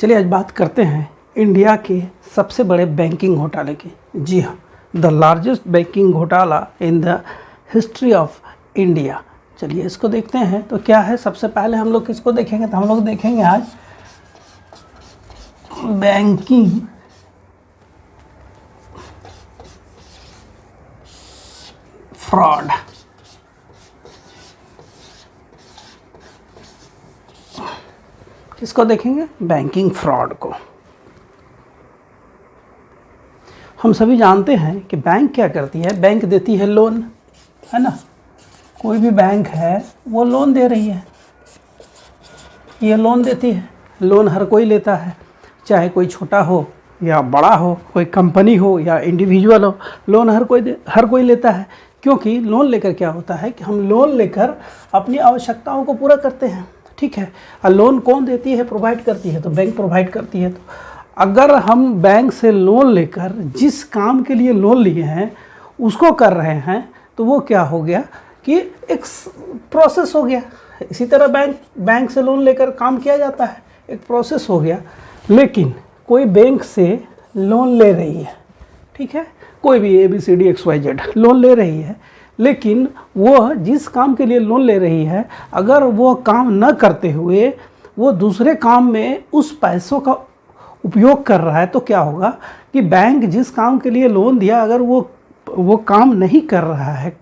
चलिए आज बात करते हैं इंडिया के सबसे बड़े बैंकिंग घोटाले की। जी हाँ, द लार्जेस्ट बैंकिंग घोटाला in the history of India. चलिए इसको देखते हैं। तो क्या है, सबसे पहले हम लोग किसको देखेंगे, तो हम लोग देखेंगे आज बैंकिंग फ्रॉड। किसको देखेंगे? बैंकिंग फ्रॉड को। हम सभी जानते हैं कि बैंक क्या करती है, बैंक देती है लोन, है ना। कोई भी बैंक है वो लोन दे रही है, ये लोन देती है। लोन हर कोई लेता है, चाहे कोई छोटा हो या बड़ा हो, कोई कंपनी हो या इंडिविजुअल हो, लोन हर कोई लेता है। क्योंकि लोन लेकर क्या होता है कि हम लोन लेकर अपनी आवश्यकताओं को पूरा करते हैं, ठीक है। और लोन कौन देती है, प्रोवाइड करती है, तो बैंक प्रोवाइड करती है। तो अगर हम बैंक से लोन लेकर जिस काम के लिए लोन लिए हैं उसको कर रहे हैं, तो वो क्या हो गया कि एक प्रोसेस हो गया। इसी तरह बैंक से लोन लेकर काम किया जाता है, एक प्रोसेस हो गया। लेकिन कोई बैंक से लोन ले रही है, ठीक है, कोई भी ABCD XYZ लोन ले रही है, लेकिन वो जिस काम के लिए लोन ले रही है, अगर वो काम न करते हुए वो दूसरे काम में उस पैसों का उपयोग कर रहा है, तो क्या होगा कि बैंक जिस काम के लिए लोन दिया, अगर वो काम नहीं कर रहा है,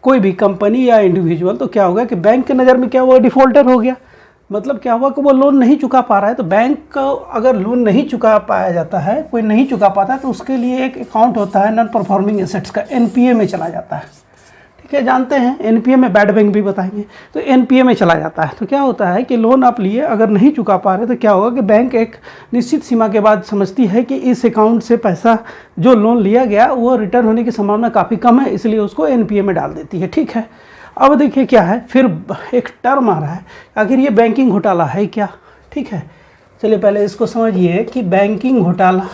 कोई भी कंपनी या इंडिविजुअल, तो क्या होगा कि बैंक के नज़र में क्या हुआ, डिफ़ॉल्टर हो गया। मतलब क्या हुआ कि वो लोन नहीं चुका पा रहा है। तो बैंक का अगर लोन नहीं चुका पाया जाता है, कोई नहीं चुका पाता है, तो उसके लिए एक अकाउंट होता है नॉन परफॉर्मिंग एसेट्स का, NPA में चला जाता है, ठीक है। जानते हैं NPA में, बैड बैंक भी बताएंगे। तो NPA में चला जाता है। तो क्या होता है कि लोन आप लिए, अगर नहीं चुका पा रहे, तो क्या होगा कि बैंक एक निश्चित सीमा के बाद समझती है कि इस अकाउंट से पैसा जो लोन लिया गया वो रिटर्न होने की संभावना काफ़ी कम है, इसलिए उसको NPA में डाल देती है, ठीक है। अब देखिए क्या है, फिर एक टर्म आ रहा है, आखिर ये बैंकिंग घोटाला है क्या, ठीक है। चलिए पहले इसको समझिए कि बैंकिंग घोटाला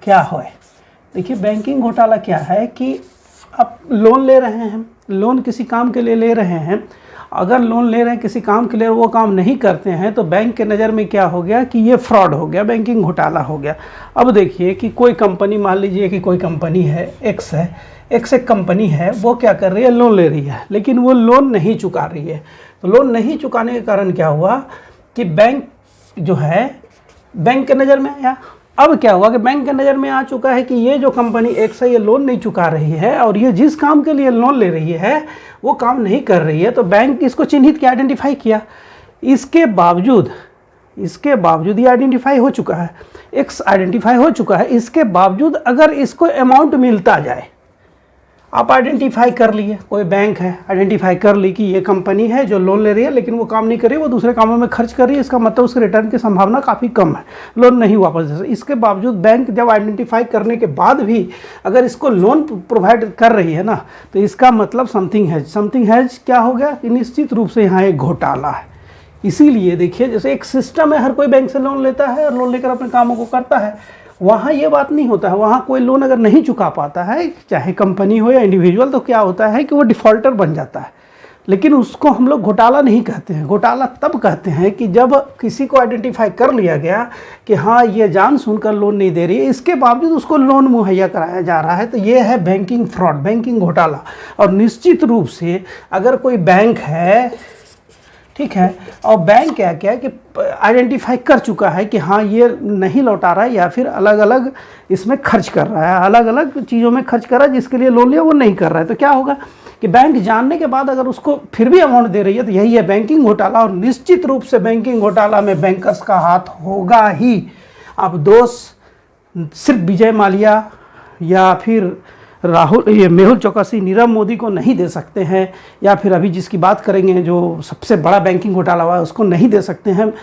क्या है। देखिए बैंकिंग घोटाला क्या है कि आप लोन ले रहे हैं, लोन किसी काम के लिए ले रहे हैं, अगर लोन ले रहे हैं किसी काम के लिए, वो काम नहीं करते हैं, तो बैंक के नज़र में क्या हो गया कि ये फ्रॉड हो गया, बैंकिंग घोटाला हो गया। अब देखिए कि कोई कंपनी, मान लीजिए कि कोई कंपनी है, X है, X एक कंपनी है, वो क्या कर रही है, लोन ले रही है, लेकिन वो लोन नहीं चुका रही है। तो लोन नहीं चुकाने के कारण क्या हुआ कि बैंक जो है, बैंक के नज़र में आया। अब क्या हुआ कि बैंक के नज़र में आ चुका है कि ये जो कंपनी X है, ये लोन नहीं चुका रही है, और ये जिस काम के लिए लोन ले रही है वो काम नहीं कर रही है। तो बैंक इसको चिन्हित किया, आइडेंटिफाई किया। इसके बावजूद ये आइडेंटिफाई हो चुका है, X आइडेंटिफाई हो चुका है, इसके बावजूद अगर इसको अमाउंट मिलता जाए, आप आइडेंटिफाई कर लिए, कोई बैंक है आइडेंटिफाई कर ली कि ये कंपनी है जो लोन ले रही है, लेकिन वो काम नहीं कर रही है, वो दूसरे कामों में खर्च कर रही है, इसका मतलब उसके रिटर्न की संभावना काफ़ी कम है, लोन नहीं वापस दे सकती। इसके बावजूद बैंक जब आइडेंटिफाई करने के बाद भी अगर इसको लोन प्रोवाइड कर रही है ना, तो इसका मतलब समथिंग हैज क्या हो गया कि निश्चित रूप से यहाँ एक घोटाला है। इसीलिए देखिए, जैसे एक सिस्टम है, हर कोई बैंक से लोन लेता है और लोन लेकर अपने कामों को करता है, वहाँ ये बात नहीं होता है। वहाँ कोई लोन अगर नहीं चुका पाता है, चाहे कंपनी हो या इंडिविजुअल, तो क्या होता है कि वो डिफ़ॉल्टर बन जाता है। लेकिन उसको हम लोग घोटाला नहीं कहते हैं। घोटाला तब कहते हैं कि जब किसी को आइडेंटिफाई कर लिया गया कि हाँ ये जान सुनकर लोन नहीं दे रही है, इसके बावजूद उसको लोन मुहैया कराया जा रहा है, तो ये है बैंकिंग फ्रॉड, बैंकिंग घोटाला। और निश्चित रूप से अगर कोई बैंक है, ठीक है, और बैंक क्या क्या कि आइडेंटिफाई कर चुका है कि हाँ ये नहीं लौटा रहा है, या फिर अलग अलग इसमें खर्च कर रहा है, अलग अलग चीज़ों में खर्च कर रहा है, जिसके लिए लोन लिया वो नहीं कर रहा है, तो क्या होगा कि बैंक जानने के बाद अगर उसको फिर भी अमाउंट दे रही है, तो यही है बैंकिंग घोटाला। और निश्चित रूप से बैंकिंग घोटाला में बैंकर्स का हाथ होगा ही। अब दोष सिर्फ विजय माल्या या फिर मेहुल चौकसी, नीरव मोदी को नहीं दे सकते हैं, या फिर अभी जिसकी बात करेंगे जो सबसे बड़ा बैंकिंग घोटाला हुआ है, उसको नहीं दे सकते हैं।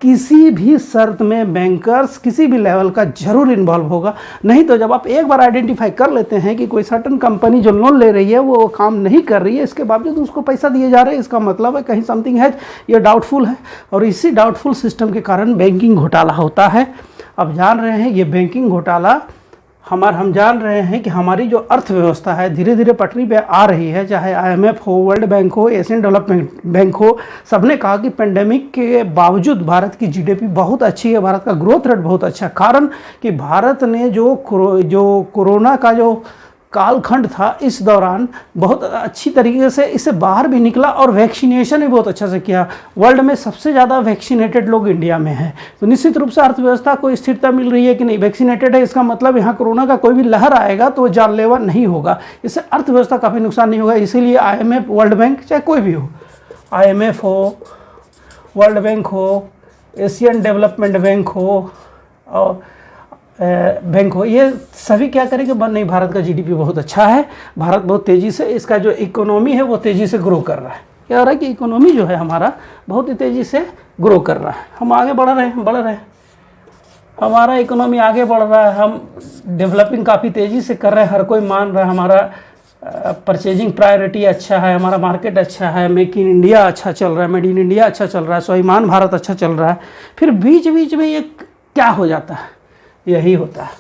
किसी भी शर्त में बैंकर्स किसी भी लेवल का जरूर इन्वॉल्व होगा। नहीं तो जब आप एक बार आइडेंटिफाई कर लेते हैं कि कोई सर्टन कंपनी जो लोन ले रही है वो काम नहीं कर रही है, इसके बावजूद उसको पैसा दिए जा रहे हैं, इसका मतलब है कहीं समथिंग है, ये डाउटफुल है। और इसी डाउटफुल सिस्टम के कारण बैंकिंग घोटाला होता है। अब जान रहे हैं ये बैंकिंग घोटाला हम जान रहे हैं कि हमारी जो अर्थव्यवस्था है धीरे धीरे पटरी पे आ रही है। चाहे IMF हो, वर्ल्ड बैंक हो, एशियन डेवलपमेंट बैंक हो, सबने कहा कि पेंडेमिक के बावजूद भारत की GDP बहुत अच्छी है, भारत का ग्रोथ रेट बहुत अच्छा है। कारण कि भारत ने जो कोरोना का जो कालखंड था इस दौरान बहुत अच्छी तरीके से इससे बाहर भी निकला और वैक्सीनेशन भी बहुत अच्छा से किया। वर्ल्ड में सबसे ज़्यादा वैक्सीनेटेड लोग इंडिया में हैं। तो निश्चित रूप से अर्थव्यवस्था को स्थिरता मिल रही है कि नहीं, वैक्सीनेटेड है, इसका मतलब यहाँ कोरोना का कोई भी लहर आएगा तो वो जानलेवा नहीं होगा, इससे अर्थव्यवस्था काफ़ी नुकसान नहीं होगा। इसीलिए IMF, वर्ल्ड बैंक, चाहे कोई भी हो, IMF हो, वर्ल्ड बैंक हो, एशियन डेवलपमेंट बैंक हो और बैंक हो, ये सभी क्या करेंगे, नहीं, भारत का GDP बहुत अच्छा है, भारत बहुत तेज़ी से, इसका जो इकोनॉमी है वो तेज़ी से ग्रो कर रहा है। क्या हो रहा है कि इकोनॉमी जो है हमारा बहुत ही तेज़ी से ग्रो कर रहा है, हम आगे बढ़ रहे हैं, हमारा इकोनॉमी आगे बढ़ रहा है, हम डेवलपिंग काफ़ी तेज़ी से कर रहे हैं, हर कोई मान रहा है, हमारा परचेजिंग प्रायोरिटी अच्छा है, हमारा मार्केट अच्छा है, मेक इन इंडिया अच्छा चल रहा है, मेड इन इंडिया अच्छा चल रहा है, स्वाभिमान भारत अच्छा चल रहा है। फिर बीच बीच में ये क्या हो जाता है, यही होता है,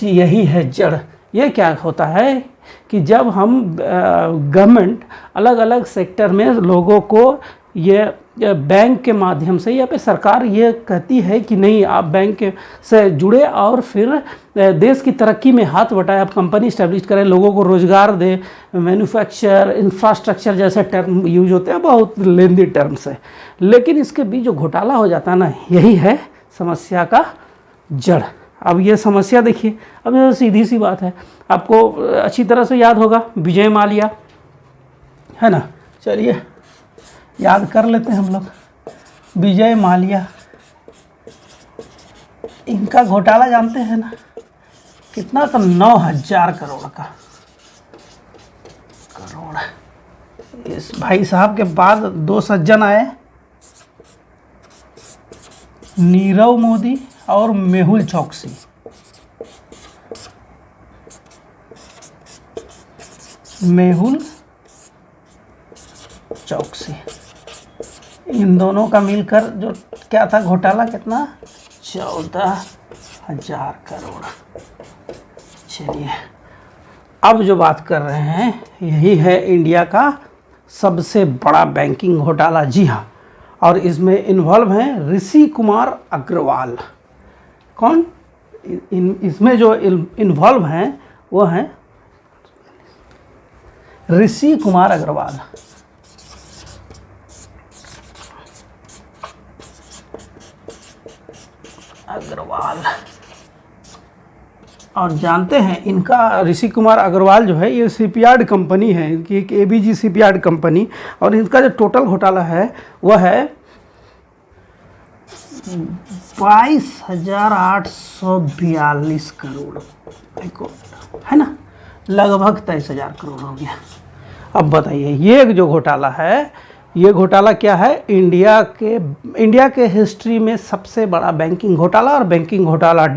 यही है जड़। ये क्या होता है कि जब हम गवर्नमेंट अलग अलग सेक्टर में लोगों को ये बैंक के माध्यम से, या फिर सरकार ये कहती है कि नहीं आप बैंक से जुड़े और फिर देश की तरक्की में हाथ बटाएं, आप कंपनी इस्टेब्लिश करें, लोगों को रोज़गार दें, मैन्युफैक्चर, इंफ्रास्ट्रक्चर जैसे टर्म यूज होते हैं, बहुत लेंदी टर्म्स है। लेकिन इसके बीच जो घोटाला हो जाता है ना, यही है समस्या का जड़। अब ये समस्या देखिए, अब ये सीधी सी बात है, आपको अच्छी तरह से याद होगा विजय माल्या, है ना, चलिए याद कर लेते हैं हम लोग। विजय माल्या, इनका घोटाला जानते हैं ना, कितना था, 9,000 करोड़ का। इस भाई साहब के बाद 2 सज्जन आए, नीरव मोदी और मेहुल चौकसी। मेहुल चौकसी, इन दोनों का मिलकर जो क्या था घोटाला, कितना, 14,000 करोड़। चलिए अब जो बात कर रहे हैं यही है इंडिया का सबसे बड़ा बैंकिंग घोटाला। जी हाँ, और इसमें इन्वॉल्व हैं ऋषि कुमार अग्रवाल। कौन? इसमें जो इन्वॉल्व हैं वो हैं ऋषि कुमार अग्रवाल। और जानते हैं इनका, ऋषि कुमार अग्रवाल जो है ये शिपयार्ड कंपनी है, इनकी एक ABG शिपयार्ड कंपनी, और इनका जो टोटल घोटाला है वह है 22,842 करोड़, है ना, लगभग 23,000 करोड़ हो गया। अब बताइए ये जो घोटाला है, ये घोटाला क्या है, इंडिया के हिस्ट्री में सबसे बड़ा बैंकिंग घोटाला, और बैंकिंग घोटाला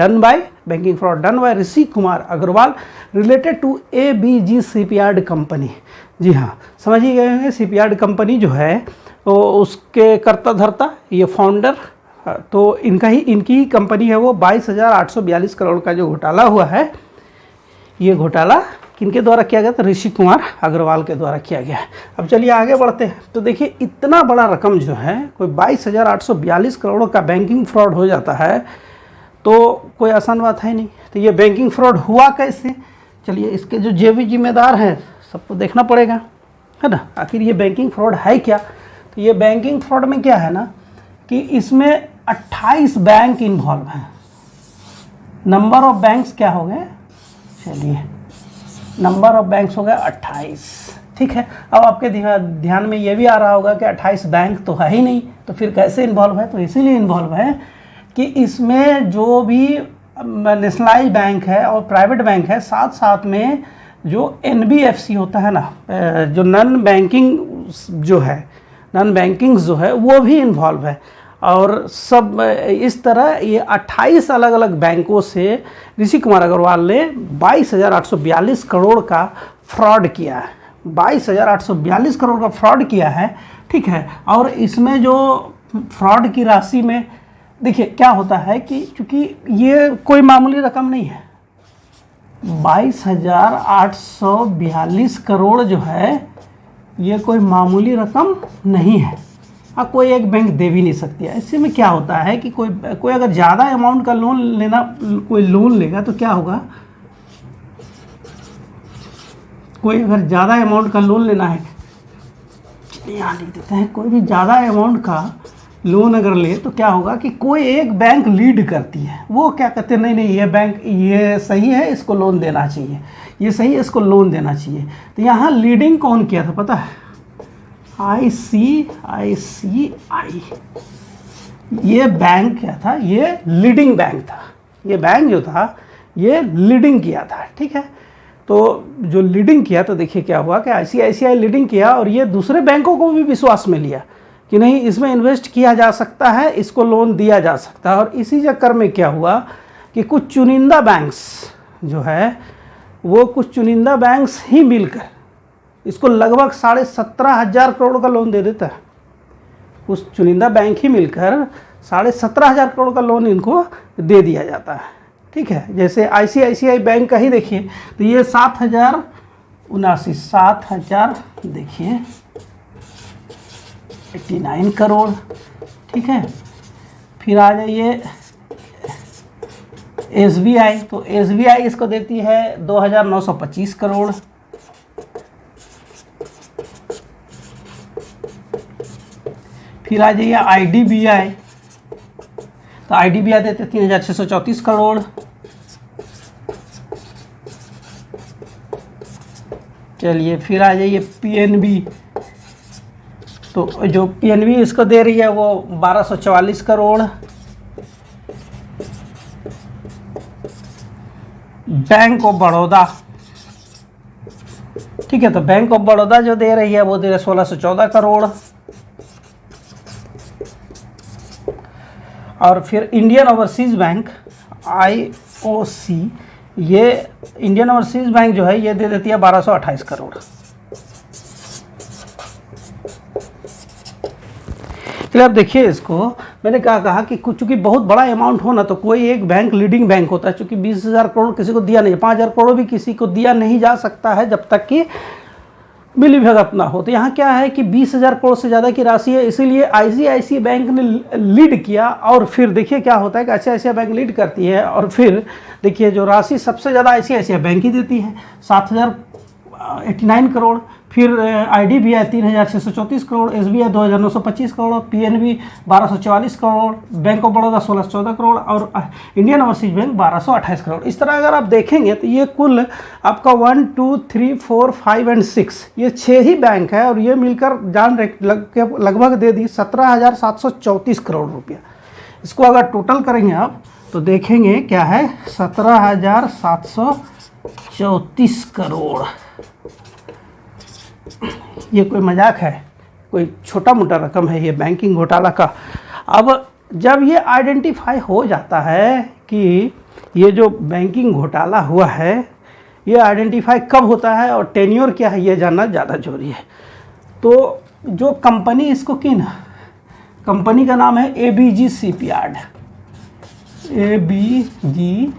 banking fraud done by Rishi Kumar Agarwal related to ABG shipyard company. जी हाँ, समझ ही गए होंगे, शिपयार्ड कंपनी जो है तो उसके कर्ता धर्ता ये फाउंडर, तो इनकी ही कंपनी है वो। 22,842 करोड़ का जो घोटाला हुआ है, ये घोटाला किनके द्वारा किया गया था, ऋषि कुमार अग्रवाल के द्वारा किया गया है। अब चलिए आगे बढ़ते हैं। तो देखिए इतना बड़ा रकम जो है, कोई 22,842 करोड़ का बैंकिंग फ्रॉड हो जाता है तो कोई आसान बात है नहीं। तो ये बैंकिंग फ्रॉड हुआ कैसे, चलिए इसके जो भी जिम्मेदार हैं सबको देखना पड़ेगा, है ना। आखिर ये बैंकिंग फ्रॉड है क्या, तो ये बैंकिंग फ्रॉड में क्या है ना कि इसमें 28 बैंक इन्वॉल्व हैं। नंबर ऑफ बैंक्स क्या हो गए, चलिए नंबर ऑफ बैंक्स हो गए 28, ठीक है। अब आपके ध्यान में ये भी आ रहा होगा कि 28 बैंक तो है ही नहीं, तो फिर कैसे इन्वॉल्व है, तो इसीलिए इन्वॉल्व है कि इसमें जो भी नेशनलाइज बैंक है और प्राइवेट बैंक है, साथ साथ में जो NBFC होता है ना, जो नॉन बैंकिंग जो है वो भी इन्वॉल्व है। और सब इस तरह ये 28 अलग अलग बैंकों से ऋषि कुमार अग्रवाल ने 22,842 करोड़ का फ्रॉड किया है। 22,842 करोड़ का फ्रॉड किया है, ठीक है। और इसमें जो फ्रॉड की राशि में देखिए क्या होता है कि चूंकि ये कोई मामूली रकम नहीं है, 22,842 करोड़ जो है ये कोई मामूली रकम नहीं है। हाँ, कोई एक बैंक दे भी नहीं सकती है। इससे में क्या होता है कि कोई अगर ज़्यादा अमाउंट का लोन लेना, कोई लोन लेगा तो क्या होगा, कोई अगर ज़्यादा अमाउंट का लोन लेना है, यहाँ लिख देते हैं, कोई भी ज़्यादा अमाउंट का लोन अगर ले तो क्या होगा कि कोई एक बैंक लीड करती है, वो क्या कहते हैं, नहीं नहीं ये बैंक ये सही है, इसको लोन देना चाहिए, ये सही है, इसको लोन देना चाहिए। तो यहाँ लीडिंग कौन किया था पता है, ICICI ये बैंक क्या था, ये लीडिंग बैंक था। ये बैंक जो था ये लीडिंग किया था, ठीक है। तो जो लीडिंग किया तो देखिए क्या हुआ कि ICICI लीडिंग किया और ये दूसरे बैंकों को भी विश्वास में लिया कि नहीं इसमें इन्वेस्ट किया जा सकता है, इसको लोन दिया जा सकता है। और इसी चक्कर में क्या हुआ कि कुछ चुनिंदा बैंक्स जो है वो कुछ चुनिंदा बैंक्स ही मिलकर इसको लगभग 17,500 करोड़ का लोन दे देता है। कुछ चुनिंदा बैंक ही मिलकर 17,500 करोड़ का लोन इनको दे दिया जाता है, ठीक है। जैसे ICICI बैंक का ही देखिए तो ये 7,079 देखिए 89 करोड़, ठीक है। फिर आ जाइए SBI, तो SBI इसको देती है 2,925 करोड़। फिर आ जाइए IDBI, तो IDBI देते 3,634 करोड़। चलिए फिर आ जाइए PNB, तो जो PNB इसको दे रही है वो 1,244 करोड़। बैंक ऑफ बड़ौदा, ठीक है, तो बैंक ऑफ बड़ौदा जो दे रही है वो दे रही है 1,614 करोड़। और फिर इंडियन ओवरसीज बैंक IOC, ये इंडियन ओवरसीज बैंक जो है ये दे देती है 1,228 करोड़। चलिए अब देखिए इसको, मैंने कहा कि कुछ चूँकि बहुत बड़ा अमाउंट हो ना तो कोई एक बैंक लीडिंग बैंक होता है। चूँकि 20,000 करोड़ किसी को दिया नहीं, 5,000 करोड़ भी किसी को दिया नहीं जा सकता है जब तक कि मिली भगत ना हो। तो यहाँ क्या है कि 20,000 करोड़ से ज़्यादा की राशि है, इसीलिए ICICI बैंक ने लीड किया। और फिर देखिए क्या होता है कि ICICI बैंक लीड करती है और फिर देखिए जो राशि सबसे ज़्यादा ICICI बैंक ही देती है 7,089 करोड़। फिर IDBI 3,634 crore, SBI 2,925 crore, PNB 1,244 crore, bank of Baroda 1,614 crore और इंडियन ओवरसीज बैंक 1,228 करोड़। इस तरह अगर आप देखेंगे तो ये कुल आपका 1 2 3 4 5 और 6 ये 6 ही बैंक है और ये मिलकर लगभग दे दी 17,734 करोड़ रुपया। इसको अगर टोटल करेंगे आप तो देखेंगे क्या है 17,734 करोड़। ये कोई मजाक है, कोई छोटा मोटा रकम है ये बैंकिंग घोटाला का। अब जब ये आइडेंटिफाई हो जाता है कि ये जो बैंकिंग घोटाला हुआ है ये आइडेंटिफाई कब होता है और टेन्योर क्या है ये जानना ज़्यादा जरूरी है। तो जो कंपनी इसको की ना, कंपनी का नाम है ABG शिपयार्ड। ABG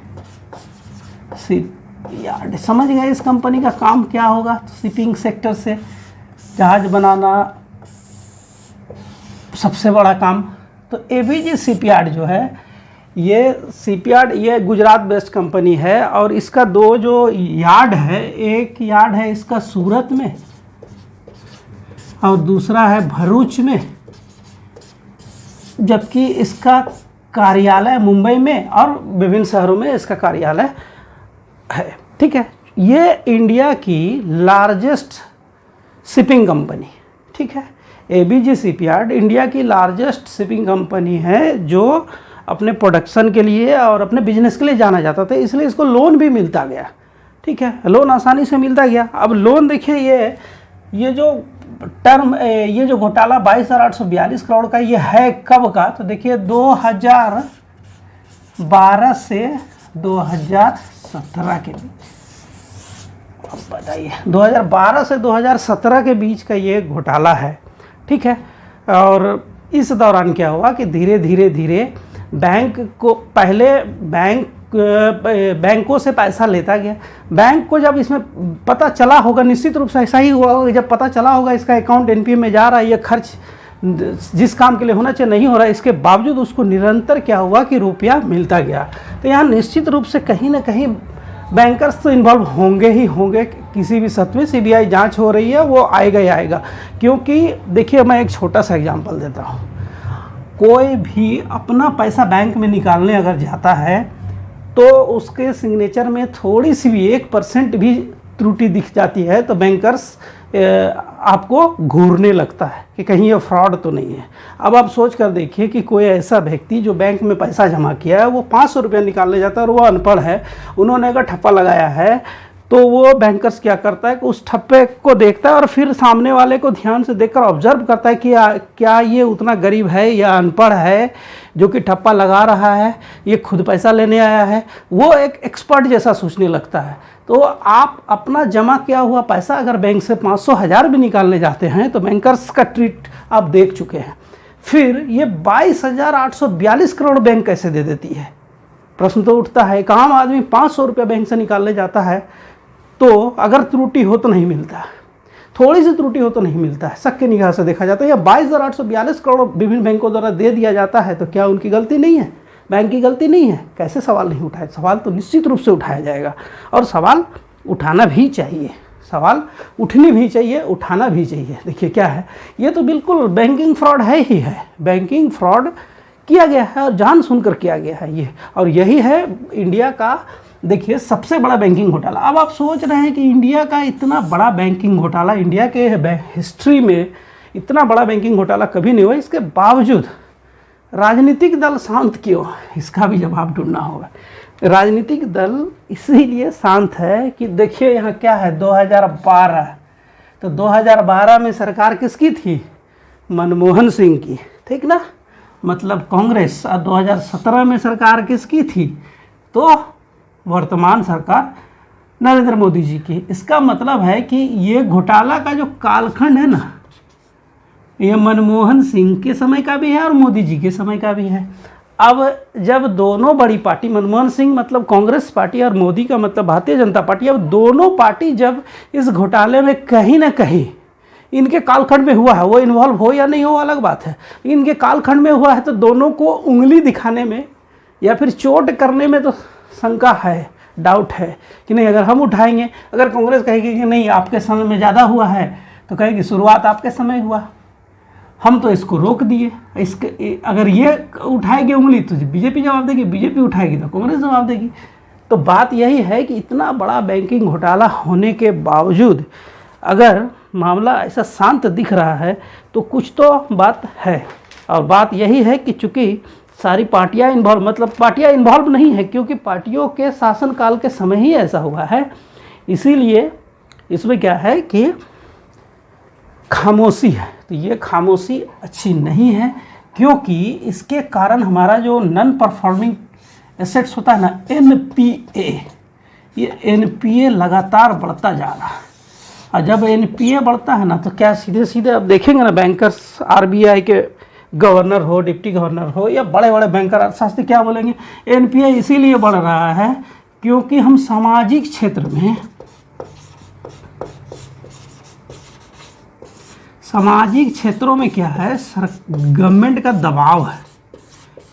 शिपयार्ड, समझ गए इस कंपनी का काम क्या होगा। शिपिंग सेक्टर से जहाज बनाना सबसे बड़ा काम। तो ABG शिपयार्ड जो है ये शिपयार्ड ये गुजरात बेस्ड कंपनी है और इसका दो जो यार्ड है, एक यार्ड है इसका सूरत में और दूसरा है भरूच में, जबकि इसका कार्यालय मुंबई में और विभिन्न शहरों में इसका कार्यालय है, ठीक है। ये इंडिया की लार्जेस्ट शिपिंग कंपनी, ठीक है। ABG शिपयार्ड इंडिया की लार्जेस्ट शिपिंग कंपनी है जो अपने प्रोडक्शन के लिए और अपने बिजनेस के लिए जाना जाता था, इसलिए इसको लोन भी मिलता गया, ठीक है। लोन आसानी से मिलता गया। अब लोन देखिए ये जो टर्म ये जो घोटाला 22,842 करोड़ का ये है कब का, तो देखिए 2012 से 2017 के बीच। अब बताइए 2012 से 2017 के बीच का ये घोटाला है, ठीक है। और इस दौरान क्या हुआ कि धीरे धीरे बैंक को पहले बैंकों से पैसा लेता गया। बैंक को जब इसमें पता चला होगा, निश्चित रूप से ऐसा ही हुआ होगा, जब पता चला होगा इसका अकाउंट एनपीए में जा रहा है, ये खर्च जिस काम के लिए होना चाहिए नहीं हो रहा है, इसके बावजूद उसको निरंतर क्या हुआ कि रुपया मिलता गया। तो यहाँ निश्चित रूप से कहीं ना कहीं बैंकर्स तो इन्वॉल्व होंगे ही होंगे। किसी भी सत्य में सीबीआई जांच हो रही है, वो आएगा ही आएगा। क्योंकि देखिए, मैं एक छोटा सा एग्जांपल देता हूँ। कोई भी अपना पैसा बैंक में निकालने अगर जाता है तो उसके सिग्नेचर में थोड़ी सी भी 1% भी त्रुटि दिख जाती है तो बैंकर्स आपको घूरने लगता है कि कहीं ये फ्रॉड तो नहीं है। अब आप सोच कर देखिए कि कोई ऐसा व्यक्ति जो बैंक में पैसा जमा किया है, वो 500 रुपया निकालने जाता है और वो अनपढ़ है, उन्होंने अगर ठप्पा लगाया है तो वो बैंकर्स क्या करता है कि उस ठप्पे को देखता है और फिर सामने वाले को ध्यान से देखकर ऑब्जर्व करता है कि क्या ये उतना गरीब है या अनपढ़ है जो कि ठप्पा लगा रहा है, ये खुद पैसा लेने आया है। वो एक एक्सपर्ट जैसा सोचने लगता है। तो आप अपना जमा किया हुआ पैसा अगर बैंक से 500 1000 भी निकालने जाते हैं तो बैंकर्स का ट्रीट आप देख चुके हैं। फिर ये 22,842 करोड़ बैंक कैसे दे देती है? प्रश्न तो उठता है। एक आम आदमी 500 रुपया बैंक से निकालने जाता है तो अगर त्रुटि हो तो नहीं मिलता, थोड़ी सी त्रुटि हो तो नहीं मिलता है, शक की निगाह से देखा जाता है। या 22,842 करोड़ विभिन्न बैंकों द्वारा दे दिया जाता है तो क्या उनकी गलती नहीं है? बैंक की गलती नहीं है? कैसे सवाल नहीं उठाए? सवाल तो निश्चित रूप से उठाया जाएगा और सवाल उठाना भी चाहिए, सवाल उठनी भी चाहिए, उठाना भी चाहिए। देखिए क्या है, ये तो बिल्कुल बैंकिंग फ्रॉड है ही है। बैंकिंग फ्रॉड किया गया है और जान सुनकर किया गया है ये, और यही है इंडिया का देखिए सबसे बड़ा बैंकिंग घोटाला। अब आप सोच रहे हैं कि इंडिया का इतना बड़ा बैंकिंग घोटाला, इंडिया के हिस्ट्री में इतना बड़ा बैंकिंग घोटाला कभी नहीं हुआ, इसके बावजूद राजनीतिक दल शांत क्यों? इसका भी जवाब ढूंढना होगा। राजनीतिक दल इसीलिए शांत है कि देखिए यहाँ क्या है, 2012, तो 2012 में सरकार किसकी थी? मनमोहन सिंह की, ठीक ना, मतलब कांग्रेस। और 2017 में सरकार किसकी थी? तो वर्तमान सरकार नरेंद्र मोदी जी की। इसका मतलब है कि ये घोटाला का जो कालखंड है ना, ये मनमोहन सिंह के समय का भी है और मोदी जी के समय का भी है। अब जब दोनों बड़ी पार्टी, मनमोहन सिंह मतलब कांग्रेस पार्टी और मोदी का मतलब भारतीय जनता पार्टी, अब दोनों पार्टी जब इस घोटाले में कहीं ना कहीं इनके कालखंड में हुआ है, वो इन्वॉल्व हो या नहीं हो अलग बात है, इनके कालखंड में हुआ है, तो दोनों को उंगली दिखाने में या फिर चोट करने में तो शंका है, डाउट है कि नहीं। अगर हम उठाएंगे, अगर कांग्रेस कहेगी कि नहीं आपके समय में ज़्यादा हुआ है, तो कहेगी शुरुआत आपके समय हुआ, हम तो इसको रोक दिए। इसके अगर ये उठाएगी उंगली तो बीजेपी जवाब देगी, बीजेपी उठाएगी तो कांग्रेस जवाब देगी। तो बात यही है कि इतना बड़ा बैंकिंग घोटाला होने के बावजूद अगर मामला ऐसा शांत दिख रहा है तो कुछ तो बात है। और बात यही है कि चूँकि सारी पार्टियां इन्वॉल्व, मतलब पार्टियां इन्वॉल्व नहीं है क्योंकि पार्टियों के शासनकाल के समय ही ऐसा हुआ है, इसीलिए इसमें क्या है कि खामोशी है। तो ये खामोशी अच्छी नहीं है क्योंकि इसके कारण हमारा जो नॉन परफॉर्मिंग एसेट्स होता है ना, एनपीए, ये एनपीए लगातार बढ़ता जा रहा है। और जब एनपीए बढ़ता है ना तो क्या सीधे सीधे अब देखेंगे ना, बैंकर्स, आरबीआई के गवर्नर हो, डिप्टी गवर्नर हो या बड़े बड़े बैंकर अर्थशास्त्री क्या बोलेंगे, एनपीए इसीलिए बढ़ रहा है क्योंकि हम सामाजिक क्षेत्र में, सामाजिक क्षेत्रों में क्या है, गवर्नमेंट का दबाव है।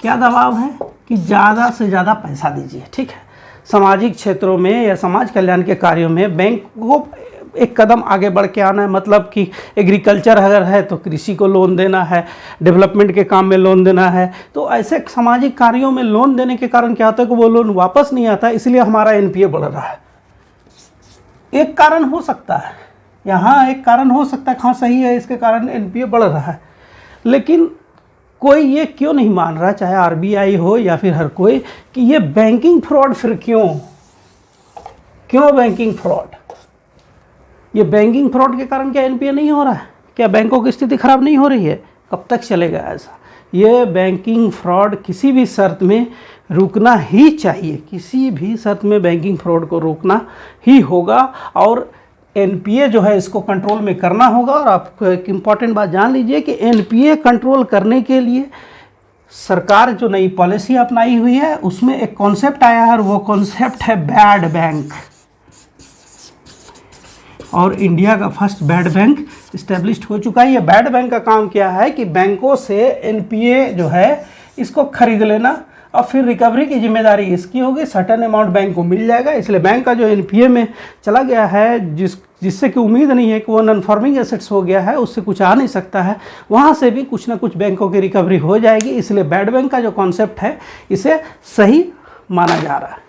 क्या दबाव है कि ज़्यादा से ज़्यादा पैसा दीजिए, ठीक है। सामाजिक क्षेत्रों में या समाज कल्याण के कार्यों में बैंक को एक कदम आगे बढ़ के आना है। मतलब कि एग्रीकल्चर अगर है तो कृषि को लोन देना है, डेवलपमेंट के काम में लोन देना है। तो ऐसे सामाजिक कार्यों में लोन देने के कारण क्या होता है कि वो लोन वापस नहीं आता, इसलिए हमारा एनपीए बढ़ रहा है। एक कारण हो सकता है, यहाँ एक कारण हो सकता है, हाँ सही है, इसके कारण एनपीए बढ़ रहा है। लेकिन कोई ये क्यों नहीं मान रहा, चाहे आरबीआई हो या फिर हर कोई, कि ये बैंकिंग फ्रॉड फिर क्यों बैंकिंग फ्रॉड? ये बैंकिंग फ्रॉड के कारण क्या एनपीए नहीं हो रहा है? क्या बैंकों की स्थिति खराब नहीं हो रही है? कब तक चलेगा ऐसा? ये बैंकिंग फ्रॉड किसी भी शर्त में रुकना ही चाहिए, किसी भी शर्त में बैंकिंग फ्रॉड को रोकना ही होगा और एनपीए जो है इसको कंट्रोल में करना होगा। और आप एक इम्पॉर्टेंट बात जान लीजिए कि एनपीए कंट्रोल करने के लिए सरकार जो नई पॉलिसी अपनाई हुई है उसमें एक कॉन्सेप्ट आया है और वो कॉन्सेप्ट है बैड बैंक। और इंडिया का फर्स्ट बैड बैंक इस्टेब्लिश्ड हो चुका है। ये बैड बैंक का काम क्या है कि बैंकों से एनपीए जो है इसको खरीद लेना और फिर रिकवरी की जिम्मेदारी इसकी होगी, सर्टेन अमाउंट बैंक को मिल जाएगा। इसलिए बैंक का जो एनपीए में चला गया है जिससे कि उम्मीद नहीं है कि वो नॉन परफॉर्मिंग एसेट्स हो गया है, उससे कुछ आ नहीं सकता है, वहाँ से भी कुछ ना कुछ बैंकों की रिकवरी हो जाएगी। इसलिए बैड बैंक का जो कॉन्सेप्ट है इसे सही माना जा रहा है।